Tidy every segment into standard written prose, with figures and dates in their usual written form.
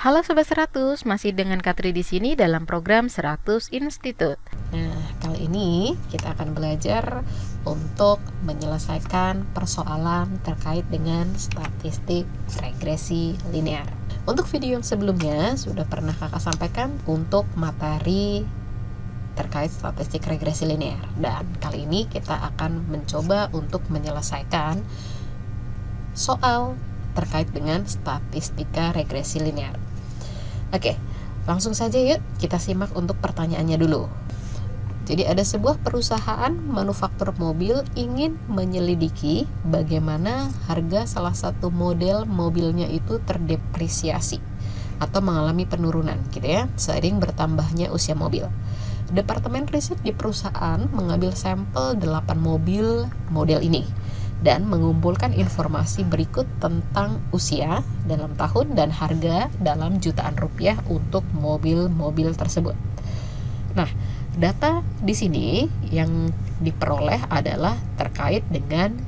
Halo Sobat 100, masih dengan Katri di sini dalam program 100 Institute. Nah, kali ini kita akan belajar untuk menyelesaikan persoalan terkait dengan statistik regresi linear. Untuk video yang sebelumnya sudah pernah kakak sampaikan untuk materi terkait statistik regresi linear. Dan kali ini kita akan mencoba untuk menyelesaikan soal terkait dengan statistika regresi linear. Oke, langsung saja yuk kita simak untuk pertanyaannya dulu. Jadi ada sebuah perusahaan manufaktur mobil ingin menyelidiki bagaimana harga salah satu model mobilnya itu terdepresiasi atau mengalami penurunan gitu ya, seiring bertambahnya usia mobil. Departemen riset di perusahaan mengambil sampel 8 mobil model ini dan mengumpulkan informasi berikut tentang usia dalam tahun dan harga dalam jutaan rupiah untuk mobil-mobil tersebut. Nah, data di sini yang diperoleh adalah terkait dengan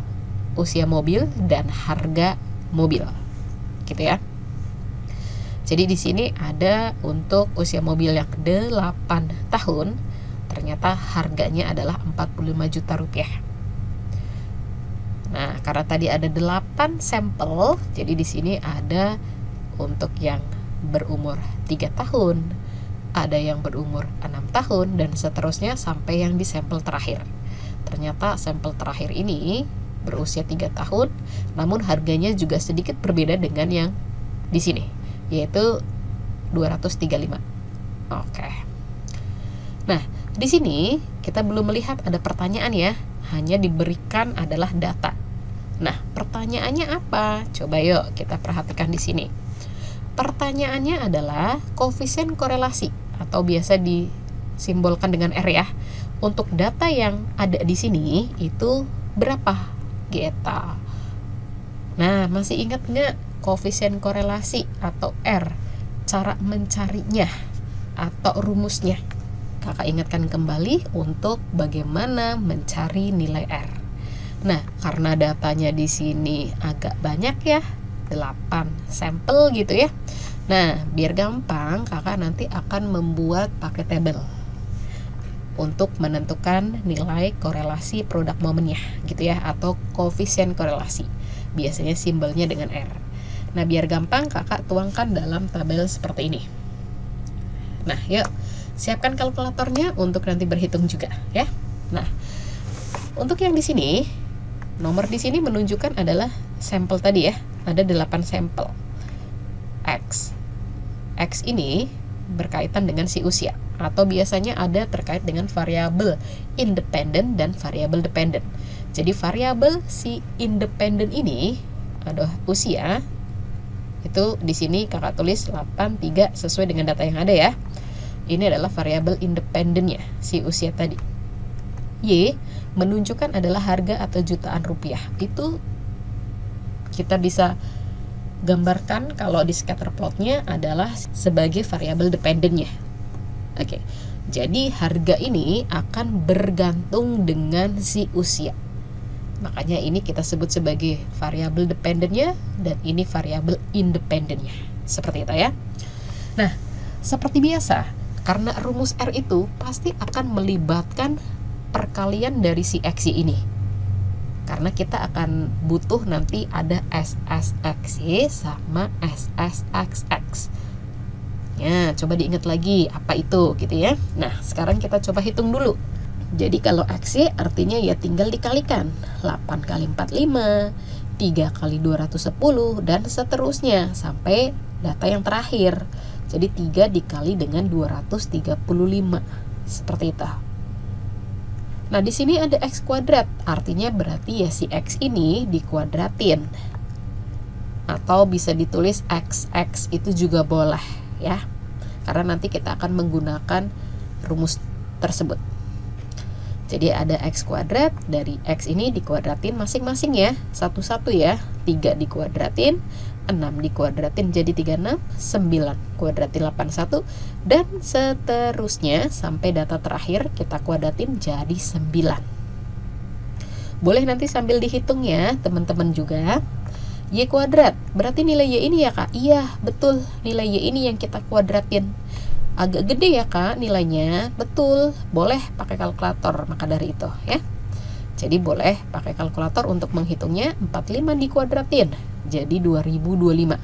usia mobil dan harga mobil, gitu ya. Jadi di sini ada untuk usia mobil yang 8 tahun, ternyata harganya adalah 45 juta rupiah. Nah, karena tadi ada 8 sampel, jadi di sini ada untuk yang berumur 3 tahun, ada yang berumur 6 tahun, dan seterusnya sampai yang di sampel terakhir. Ternyata sampel terakhir ini berusia 3 tahun, namun harganya juga sedikit berbeda dengan yang di sini, yaitu 235. Oke. Nah, di sini kita belum melihat ada pertanyaan ya, hanya diberikan adalah data. Nah, pertanyaannya apa? Coba yuk kita perhatikan di sini. Pertanyaannya adalah koefisien korelasi atau biasa disimbolkan dengan R ya. Untuk data yang ada di sini itu berapa? Geta. Nah, masih ingat nggak koefisien korelasi atau R? Cara mencarinya atau rumusnya? Kakak ingatkan kembali untuk bagaimana mencari nilai R. Nah, karena datanya di sini agak banyak ya, 8 sampel gitu ya. Nah, biar gampang, kakak nanti akan membuat pakai tabel untuk menentukan nilai korelasi produk momennya gitu ya, atau koefisien korelasi. Biasanya simbolnya dengan R. Nah, biar gampang, kakak tuangkan dalam tabel seperti ini. Nah, yuk siapkan kalkulatornya untuk nanti berhitung juga ya. Nah, untuk yang di sini, nomor di sini menunjukkan adalah sampel tadi ya. Ada 8 sampel. X. X ini berkaitan dengan si usia, atau biasanya ada terkait dengan variabel independen dan variabel dependen. Jadi variabel si independen ini ada usia. Itu di sini kakak tulis 83 sesuai dengan data yang ada ya. Ini adalah variabel independennya, si usia tadi. Y menunjukkan adalah harga atau jutaan rupiah. Itu kita bisa gambarkan kalau di scatter plotnya adalah sebagai variabel dependennya. Oke, jadi harga ini akan bergantung dengan si usia. Makanya ini kita sebut sebagai variabel dependennya dan ini variabel independennya. Seperti itu ya. Nah, seperti biasa, karena rumus R itu pasti akan melibatkan perkalian dari si X ini. Karena kita akan butuh nanti ada SSXY sama SSXX. Ya, coba diingat lagi apa itu gitu ya. Nah, sekarang kita coba hitung dulu. Jadi kalau XY artinya ya tinggal dikalikan. 8 kali 45, 3 kali 210, dan seterusnya sampai data yang terakhir. Jadi 3 dikali dengan 235. Seperti itu. Nah, di sini ada X kuadrat. Artinya berarti ya si X ini dikuadratin. Atau bisa ditulis XX itu juga boleh ya. Karena nanti kita akan menggunakan rumus tersebut. Jadi ada X kuadrat, dari X ini dikuadratin masing-masing ya. Satu-satu ya. 3 dikuadratin, 6 dikuadratin jadi 36, 9 kuadratin 81, dan seterusnya sampai data terakhir kita kuadratin jadi 9. Boleh nanti sambil dihitung ya teman-teman juga. Y kuadrat, berarti nilai Y ini ya Kak? Iya, betul, nilai Y ini yang kita kuadratin. Agak gede ya Kak nilainya, betul, boleh pakai kalkulator maka dari itu ya. Jadi boleh pakai kalkulator untuk menghitungnya. 45 dikuadratin jadi 2025.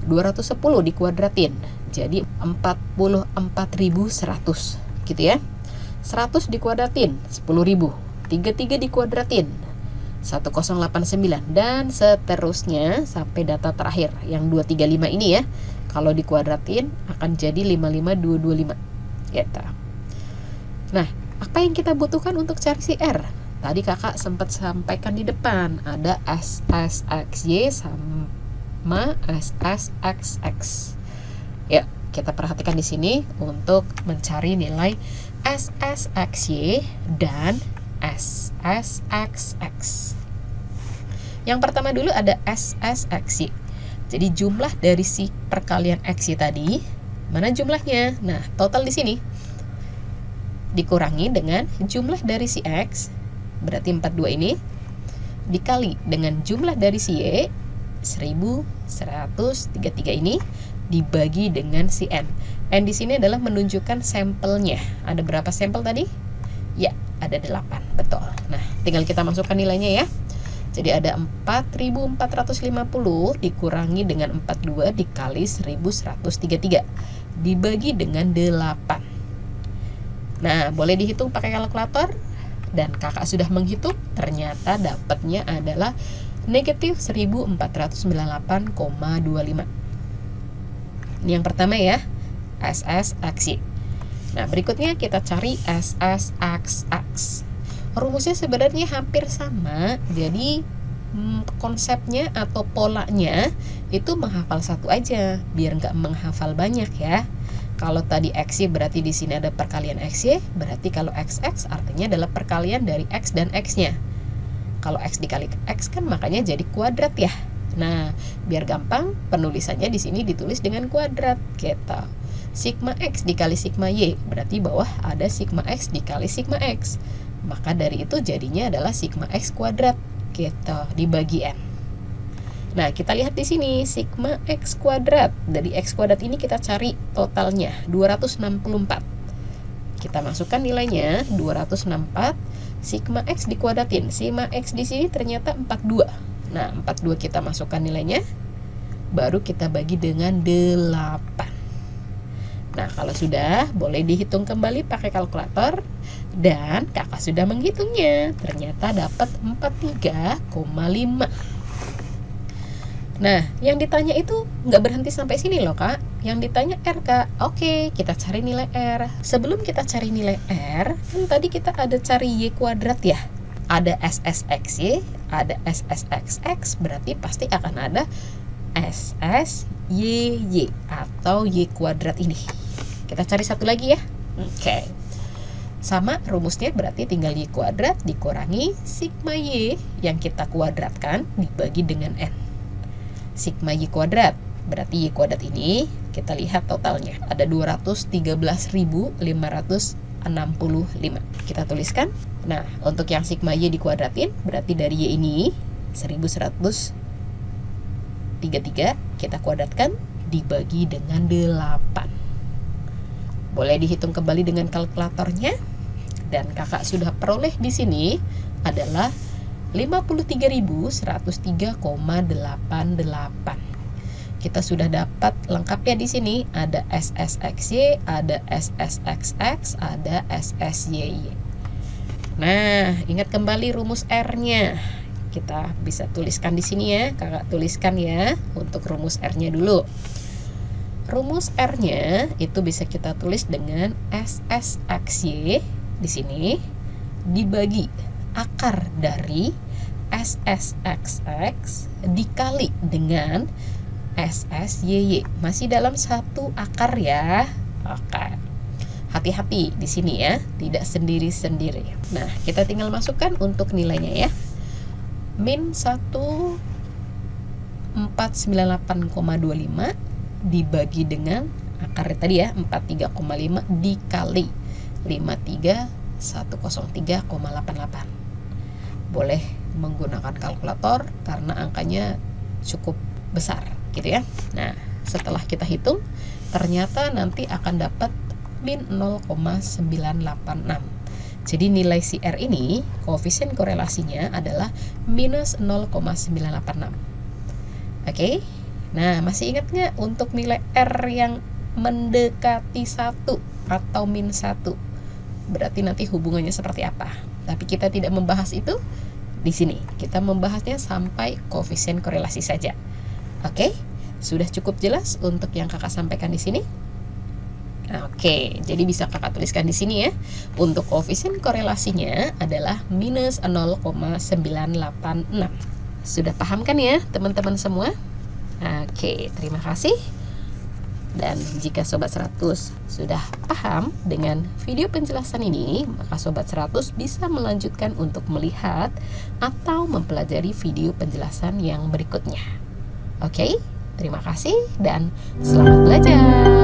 210 dikuadratin jadi 44.100 gitu ya. 100 dikuadratin 10.000. 33 dikuadratin 1089 dan seterusnya sampai data terakhir yang 235 ini ya. Kalau dikuadratin akan jadi 55225 gitu. Nah, apa yang kita butuhkan untuk cari si R? Tadi kakak sempat sampaikan di depan ada SSXY sama SSXX. Ya, kita perhatikan di sini untuk mencari nilai SSXY dan SSXX. Yang pertama dulu ada SSXY. Jadi jumlah dari si perkalian XY tadi, mana jumlahnya? Nah, total di sini dikurangi dengan jumlah dari si X, berarti 42 ini, dikali dengan jumlah dari si Y, 1133 ini, dibagi dengan si N. N di sini adalah menunjukkan sampelnya. Ada berapa sampel tadi? Ya, ada 8, betul. Nah, tinggal kita masukkan nilainya ya. Jadi ada 4.450 dikurangi dengan 42 dikali 1.133 dibagi dengan 8. Nah, boleh dihitung pakai kalkulator. Dan kakak sudah menghitung, ternyata dapatnya adalah negatif 1498,25. Ini yang pertama ya, SSXY. Nah, berikutnya kita cari SSXX. Rumusnya sebenarnya hampir sama, jadi konsepnya atau polanya itu menghafal satu aja, biar nggak menghafal banyak ya. Kalau tadi XY berarti di sini ada perkalian XY, berarti kalau XX artinya adalah perkalian dari X dan X-nya. Kalau X dikali X kan makanya jadi kuadrat ya. Nah, biar gampang penulisannya di sini ditulis dengan kuadrat gitu. Sigma X dikali sigma Y, berarti bawah ada sigma X dikali sigma X. Maka dari itu jadinya adalah sigma X kuadrat gitu dibagi N. Nah, kita lihat di sini sigma X kuadrat. Dari X kuadrat ini kita cari totalnya 264. Kita masukkan nilainya 264. Sigma X dikuadratin. Sigma X di sini ternyata 42. Nah, 42 kita masukkan nilainya, baru kita bagi dengan 8. Nah, kalau sudah, boleh dihitung kembali pakai kalkulator. Dan kakak sudah menghitungnya. Ternyata dapat 43,5. Nah, yang ditanya itu nggak berhenti sampai sini loh kak. Yang ditanya R kak. Oke, kita cari nilai R. Sebelum kita cari nilai R, kan tadi kita ada cari Y kuadrat ya. Ada SSXY, ada SSXX, berarti pasti akan ada SSYY atau Y kuadrat ini. Kita cari satu lagi ya. Oke. Sama rumusnya berarti tinggal Y kuadrat dikurangi sigma Y yang kita kuadratkan dibagi dengan N. Sigma Y kuadrat, berarti Y kuadrat ini kita lihat totalnya ada 213.565. Kita tuliskan. Nah, untuk yang sigma Y dikuadratin berarti dari Y ini 1133 kita kuadratkan dibagi dengan 8. Boleh dihitung kembali dengan kalkulatornya. Dan kakak sudah peroleh di sini adalah 53.103,88. Kita sudah dapat lengkapnya di sini. Ada SSXY, ada SSXX, ada SSYY. Nah, ingat kembali rumus R-nya. Kita bisa tuliskan di sini ya. Kakak tuliskan ya untuk rumus R-nya dulu. Rumus R-nya itu bisa kita tulis dengan SSXY di sini dibagi akar dari SSXX dikali dengan SSYY. Masih dalam satu akar ya. Oke. Hati-hati di sini ya, tidak sendiri-sendiri. Nah, kita tinggal masukkan untuk nilainya ya. Min 1498,25 dibagi dengan akar tadi ya, 43,5 dikali 53103,88. Boleh menggunakan kalkulator karena angkanya cukup besar gitu ya. Nah, setelah kita hitung, ternyata nanti akan dapat min 0,986. Jadi nilai CR ini, koefisien korelasinya adalah minus 0,986. Oke, nah masih ingat nggak untuk nilai R yang mendekati 1 atau min 1? Berarti nanti hubungannya seperti apa? Tapi kita tidak membahas itu di sini. Kita membahasnya sampai koefisien korelasi saja. Oke, sudah cukup jelas untuk yang kakak sampaikan di sini? Oke, jadi bisa kakak tuliskan di sini ya. Untuk koefisien korelasinya adalah minus 0,986. Sudah paham kan ya teman-teman semua? Oke, terima kasih. Dan jika Sobat 100 sudah paham dengan video penjelasan ini, maka Sobat 100 bisa melanjutkan untuk melihat atau mempelajari video penjelasan yang berikutnya. Oke, terima kasih dan selamat belajar.